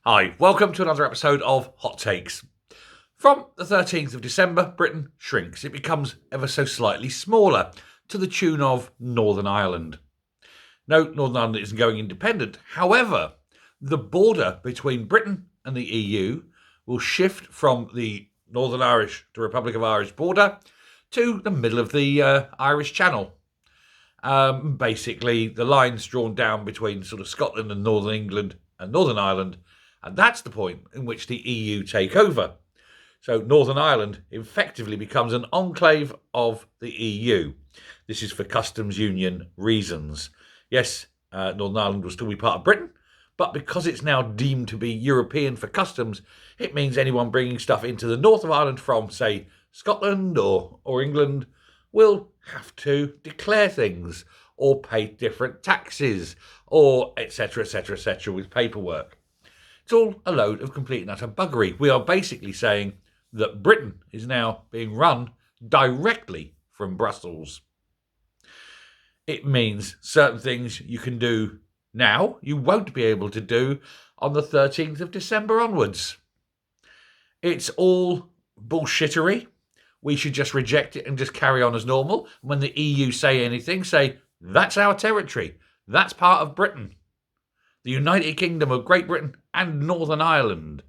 Hi, welcome to another episode of Hot Takes. From the 13th of December, Britain shrinks. It becomes ever so slightly smaller, to the tune of Northern Ireland. No, Northern Ireland isn't going independent. However, the border between Britain and the EU will shift from the Northern Irish to Republic of Irish border to the middle of the Irish Channel. Basically, the line's drawn down between sort of Scotland and Northern England and Northern Ireland, and that's the point in which the EU take over. So Northern Ireland effectively becomes an enclave of the EU. This is for customs union reasons. Yes, Northern Ireland will still be part of Britain, but because it's now deemed to be European for customs, it means anyone bringing stuff into the north of Ireland from, say, Scotland or England will have to declare things or pay different taxes or etc., etc., etc. with paperwork. It's all a load of complete and utter buggery. We are basically saying that Britain is now being run directly from Brussels. It means certain things you can do now, you won't be able to do on the 13th of December onwards. It's all bullshittery. We should just reject it and just carry on as normal. When the EU say anything, say, that's our territory. That's part of Britain. The United Kingdom of Great Britain and Northern Ireland.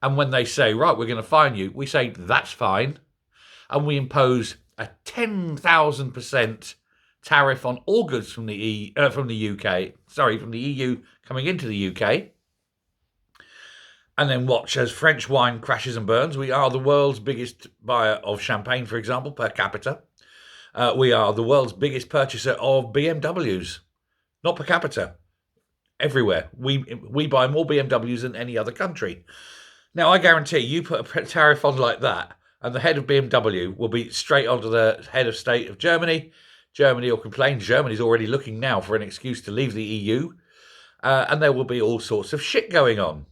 And when they say, right, we're going to fine you, we say, that's fine. And we impose a 10,000% tariff on all goods from the EU coming into the UK. And then watch as French wine crashes and burns. We are the world's biggest buyer of champagne, for example, per capita. We are the world's biggest purchaser of BMWs, not per capita. Everywhere. We buy more BMWs than any other country. Now, I guarantee you put a tariff on like that, and the head of BMW will be straight onto the head of state of Germany. Germany will complain. Germany's already looking now for an excuse to leave the EU. And there will be all sorts of shit going on.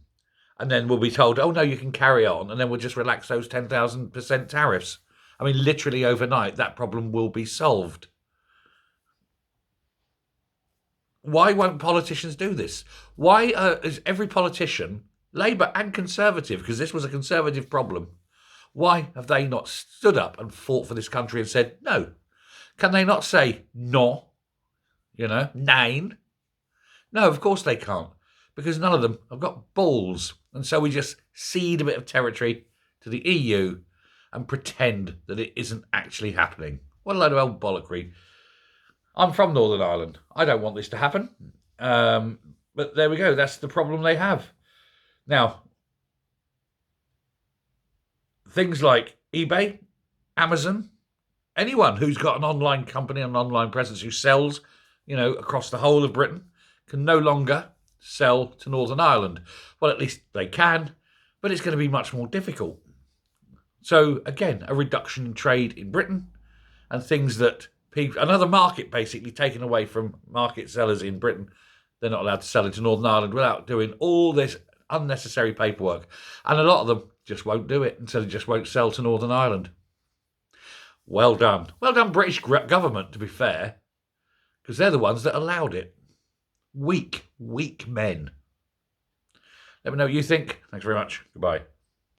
And then we'll be told, oh, no, you can carry on. And then we'll just relax those 10,000% tariffs. I mean, literally overnight, that problem will be solved. Why won't politicians do this? Why is every politician, Labour and Conservative, because this was a Conservative problem, why have they not stood up and fought for this country and said no? Can they not say no? Nein? No, of course they can't, because none of them have got balls. And so we just cede a bit of territory to the EU and pretend that it isn't actually happening. What a load of old bollockry. I'm from Northern Ireland. I don't want this to happen. But there we go. That's the problem they have. Now, things like eBay, Amazon, anyone who's got an online company, an online presence who sells, across the whole of Britain, can no longer sell to Northern Ireland. Well, at least they can, but it's going to be much more difficult. So, again, a reduction in trade in Britain and things that another market basically taken away from market sellers in Britain. They're not allowed to sell into Northern Ireland without doing all this unnecessary paperwork. And a lot of them just won't do it, and so they just won't sell to Northern Ireland. Well done. Well done, British government, to be fair, because they're the ones that allowed it. Weak men. Let me know what you think. Thanks very much. Goodbye.